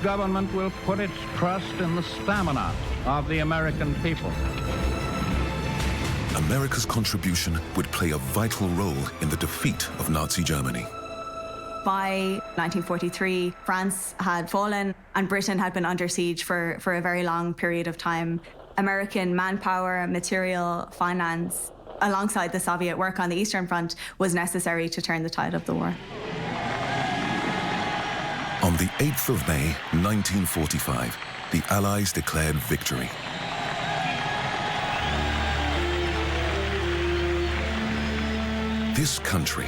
government will put its trust in the stamina of the American people. America's contribution would play a vital role in the defeat of Nazi Germany. By 1943, France had fallen and Britain had been under siege for a very long period of time. American manpower, material, finance, alongside the Soviet work on the Eastern Front, was necessary to turn the tide of the war. On the 8th of May, 1945, the Allies declared victory. This country,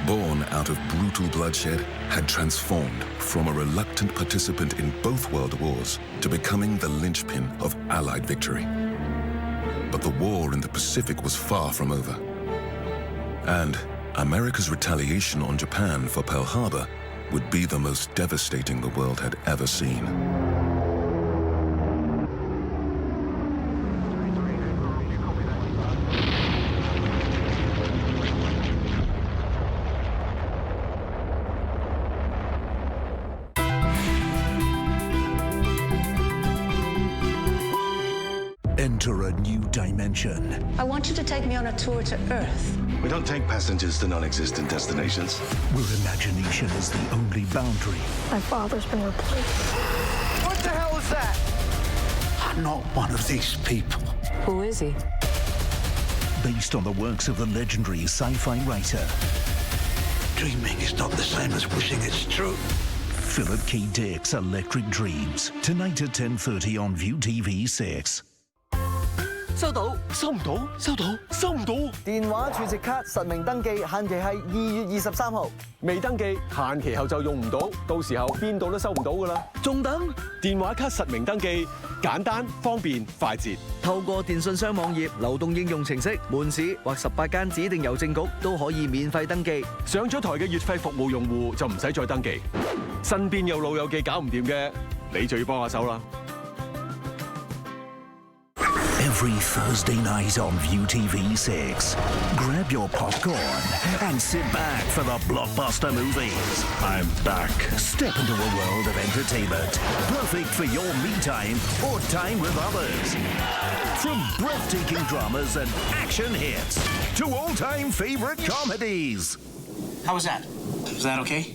born out of brutal bloodshed, had transformed from a reluctant participant in both world wars to becoming the linchpin of Allied victory. But the war in the Pacific was far from over. And America's retaliation on Japan for Pearl Harbor would be the most devastating the world had ever seen. Enter a new dimension. I want you to take me on a tour to Earth. We don't take passengers to non-existent destinations. Where imagination is the only boundary. My father's been replaced. What the hell is that? I'm not one of these people. Who is he? Based on the works of the legendary sci-fi writer. Dreaming is not the same as wishing it's true. Philip K. Dick's Electric Dreams. Tonight at 10:30 on viu96. 收到，收唔到，收到，收唔到。電話儲值卡實名登記，限期係2月23號。未登記，限期後就用唔到，到時候邊度都收唔到㗎啦。仲等？電話卡實名登記，簡單、方便、快捷。透過電信商網頁、流動應用程式、門市或18間指定郵政局都可以免費登記。上咗台嘅月費服務用戶就唔使再登記。身邊有老友記搞唔掂嘅，你就要幫下手啦。 Every Thursday night on viu96. Grab your popcorn and sit back for the blockbuster movies. I'm back. Step into a world of entertainment, perfect for your me time or time with others. From breathtaking dramas and action hits to all-time favorite comedies. How was that? Was that okay?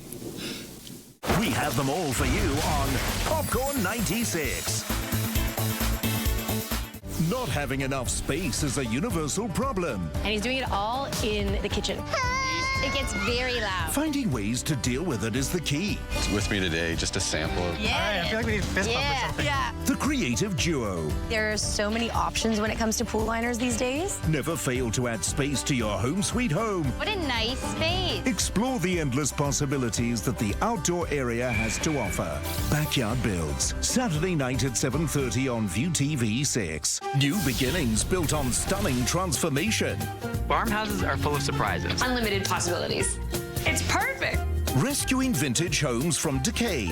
We have them all for you on Popcorn 96. Not having enough space is a universal problem. And he's doing it all in the kitchen. It gets very loud. Finding ways to deal with it is the key. It's with me today, just a sample. Yeah. All right, I feel like we need a fist bump or something. Yeah. The creative duo. There are so many options when it comes to pool liners these days. Never fail to add space to your home sweet home. What a nice space. Explore the endless possibilities that the outdoor area has to offer. Backyard Builds, Saturday night at 7:30 on viu96. New beginnings built on stunning transformation. Farmhouses are full of surprises. Unlimited possibilities. It's perfect. Rescuing vintage homes from decay.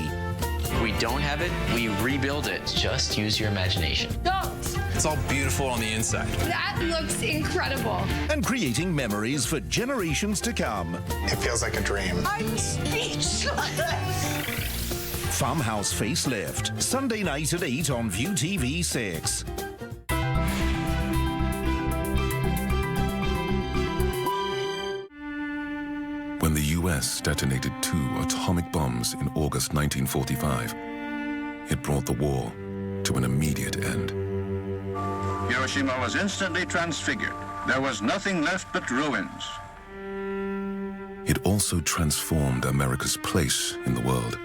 We don't have it, we rebuild it. Just use your imagination. Goats. It's all beautiful on the inside. That looks incredible. And creating memories for generations to come. It feels like a dream. I'm speechless. Farmhouse Facelift, Sunday night at 8 on viu96. When the US detonated 2 atomic bombs in August 1945, it brought the war to an immediate end. Hiroshima was instantly transfigured. There was nothing left but ruins. It also transformed America's place in the world.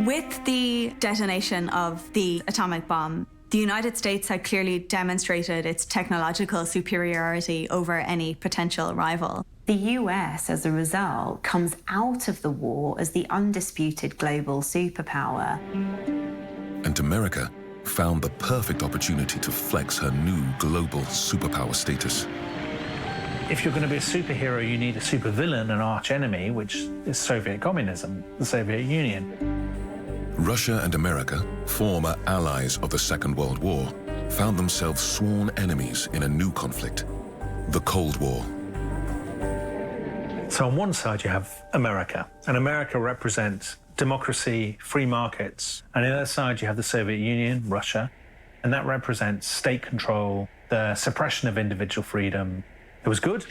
With the detonation of the atomic bomb, the United States had clearly demonstrated its technological superiority over any potential rival. The US, as a result, comes out of the war as the undisputed global superpower. And America found the perfect opportunity to flex her new global superpower status. If you're going to be a superhero, you need a supervillain, an archenemy, which is Soviet communism, the Soviet Union. Russia and America, former allies of the Second World War, found themselves sworn enemies in a new conflict, the Cold War. So on one side you have America, and America represents democracy, free markets. And on the other side, you have the Soviet Union, Russia, and that represents state control, the suppression of individual freedom. There was good,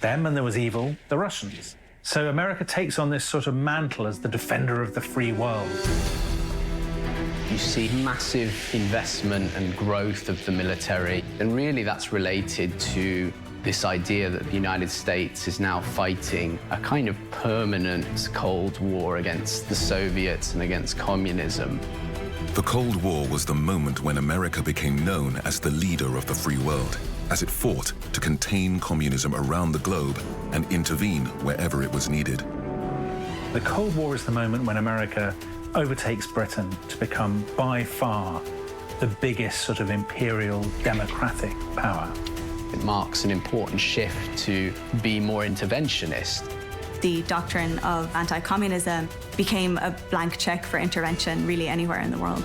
them, and there was evil, the Russians. So America takes on this sort of mantle as the defender of the free world. You see massive investment and growth of the military, and really that's related to this idea that the United States is now fighting a kind of permanent Cold War against the Soviets and against communism. The Cold War was the moment when America became known as the leader of the free world, as it fought to contain communism around the globe and intervene wherever it was needed. The Cold War is the moment when America overtakes Britain to become by far the biggest sort of imperial democratic power. It marks an important shift to be more interventionist. The doctrine of anti-communism became a blank check for intervention really anywhere in the world.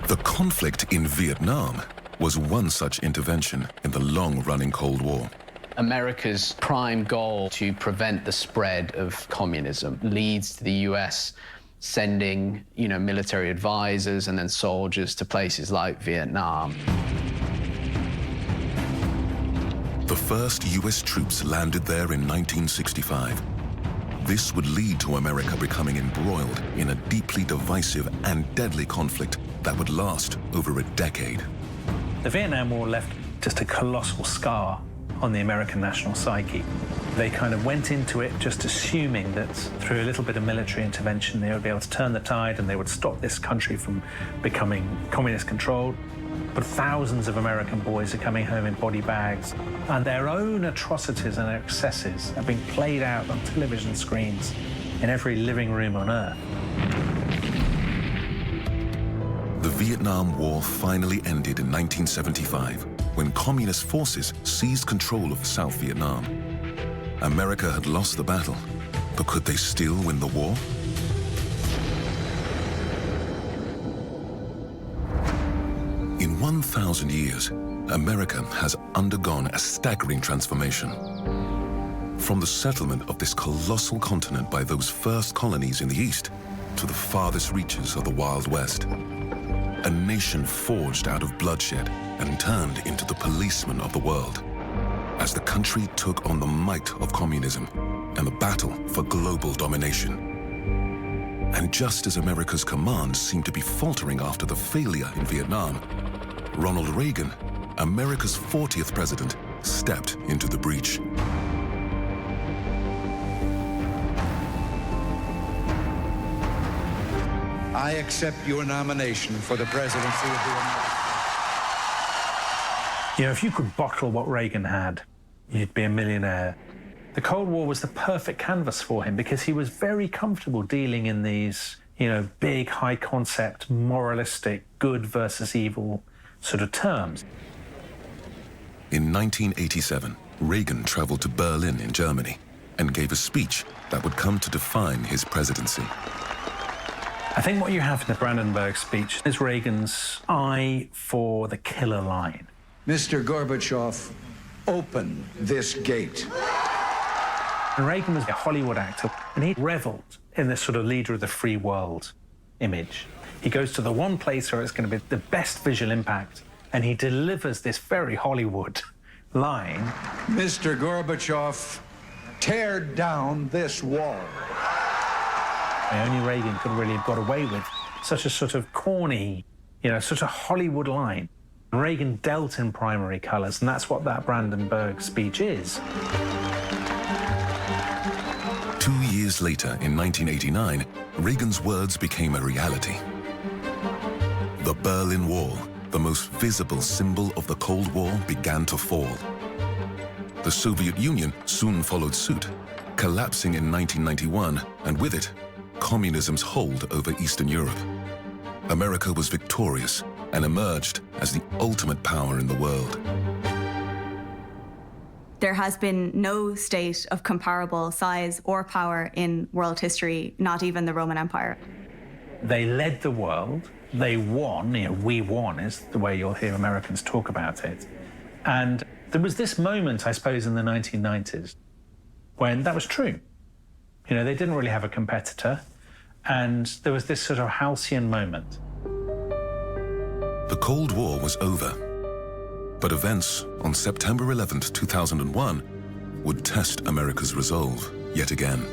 The conflict in Vietnam was one such intervention in the long-running Cold War. America's prime goal to prevent the spread of communism leads to the US sending, military advisors and then soldiers to places like Vietnam. The first US troops landed there in 1965. This would lead to America becoming embroiled in a deeply divisive and deadly conflict that would last over a decade. The Vietnam War left just a colossal scar on the American national psyche. They kind of went into it just assuming that through a little bit of military intervention they would be able to turn the tide and they would stop this country from becoming communist-controlled. But thousands of American boys are coming home in body bags, and their own atrocities and excesses are being played out on television screens in every living room on Earth. The Vietnam War finally ended in 1975 when communist forces seized control of South Vietnam. America had lost the battle, but could they still win the war? In 1,000 years, America has undergone a staggering transformation. From the settlement of this colossal continent by those first colonies in the East to the farthest reaches of the Wild West. A nation forged out of bloodshed and turned into the policeman of the world, as the country took on the might of communism and the battle for global domination. And just as America's command seemed to be faltering after the failure in Vietnam, Ronald Reagan, America's 40th president, stepped into the breach. I accept your nomination for the presidency of the United States. If you could bottle what Reagan had, you'd be a millionaire. The Cold War was the perfect canvas for him because he was very comfortable dealing in these, big, high-concept, moralistic, good versus evil sort of terms. In 1987, Reagan traveled to Berlin in Germany and gave a speech that would come to define his presidency. I think what you have in the Brandenburg speech is Reagan's eye for the killer line. Mr. Gorbachev, open this gate. And Reagan was a Hollywood actor, and he reveled in this sort of leader of the free world image. He goes to the one place where it's going to be the best visual impact, and he delivers this very Hollywood line. Mr. Gorbachev, tear down this wall. Only Reagan could really have got away with such a sort of corny, such a Hollywood line. Reagan dealt in primary colours, and that's what that Brandenburg speech is. 2 years later, in 1989, Reagan's words became a reality. The Berlin Wall, the most visible symbol of the Cold War, began to fall. The Soviet Union soon followed suit, collapsing in 1991, and with it, communism's hold over Eastern Europe. America was victorious and emerged as the ultimate power in the world. There has been no state of comparable size or power in world history, not even the Roman Empire. They led the world, they won, we won is the way you'll hear Americans talk about it. And there was this moment, I suppose, in the 1990s when that was true. You know, they didn't really have a competitor, and there was this sort of halcyon moment. The Cold War was over, but events on September 11th, 2001 would test America's resolve yet again.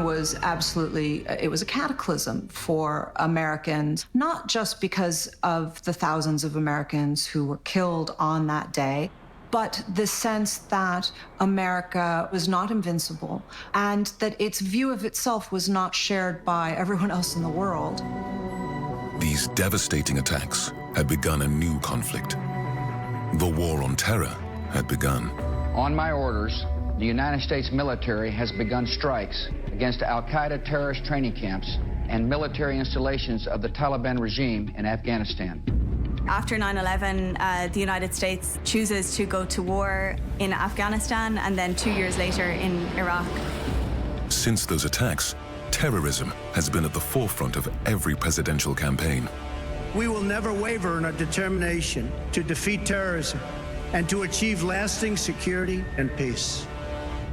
Was absolutely, it was a cataclysm for Americans, not just because of the thousands of Americans who were killed on that day, but the sense that America was not invincible and that its view of itself was not shared by everyone else in the world. These devastating attacks had begun a new conflict. The war on terror had begun. On my orders, the United States military has begun strikes against al-Qaeda terrorist training camps and military installations of the Taliban regime in Afghanistan. After 9/11, the United States chooses to go to war in Afghanistan and then 2 years later in Iraq. Since those attacks, terrorism has been at the forefront of every presidential campaign. We will never waver in our determination to defeat terrorism and to achieve lasting security and peace.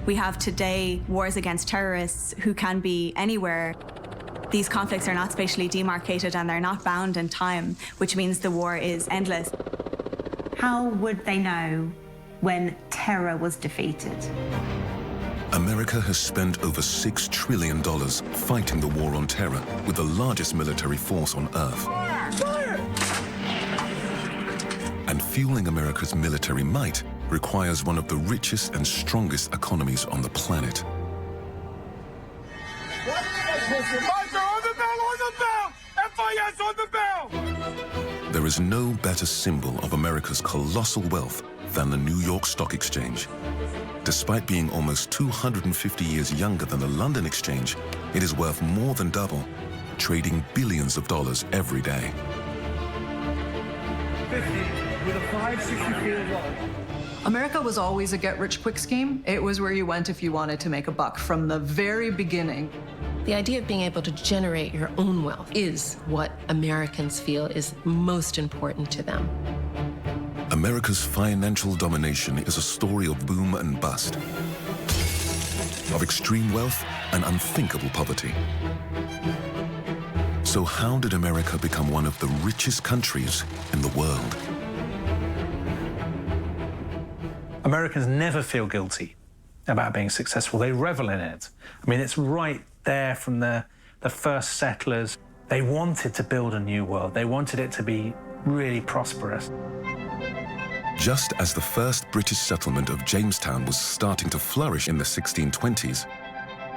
We have today wars against terrorists who can be anywhere. These conflicts are not spatially demarcated and they're not bound in time, which means the war is endless. How would they know when terror was defeated? America has spent over $6 trillion fighting the war on terror with the largest military force on Earth. Fire! And fueling America's military might requires one of the richest and strongest economies on the planet. FIS on the bell! There is no better symbol of America's colossal wealth than the New York Stock Exchange. Despite being almost 250 years younger than the London Exchange, it is worth more than double, trading billions of dollars every day. 50 with a 560 wall. America was always a get-rich-quick scheme. It was where you went if you wanted to make a buck from the very beginning. The idea of being able to generate your own wealth is what Americans feel is most important to them. America's financial domination is a story of boom and bust, of extreme wealth and unthinkable poverty. So how did America become one of the richest countries in the world? Americans never feel guilty about being successful. They revel in it. I mean, it's right there from the first settlers. They wanted to build a new world. They wanted it to be really prosperous. Just as the first British settlement of Jamestown was starting to flourish in the 1620s,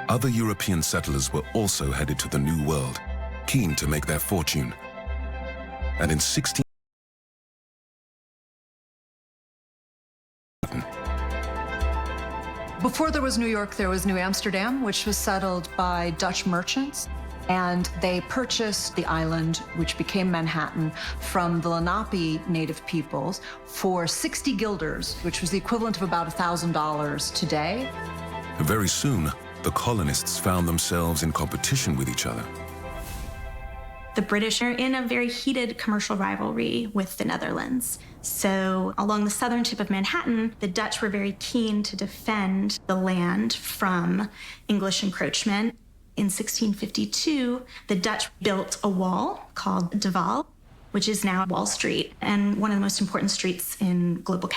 other European settlers were also headed to the New World, keen to make their fortune. And in Before there was New York, there was New Amsterdam, which was settled by Dutch merchants. And they purchased the island, which became Manhattan, from the Lenape native peoples for 60 guilders, which was the equivalent of about $1,000 today. Very soon, the colonists found themselves in competition with each other. The British are in a very heated commercial rivalry with the Netherlands. So along the southern tip of Manhattan, the Dutch were very keen to defend the land from English encroachment. In 1652, the Dutch built a wall called De Waal, which is now Wall Street, and one of the most important streets in global capital.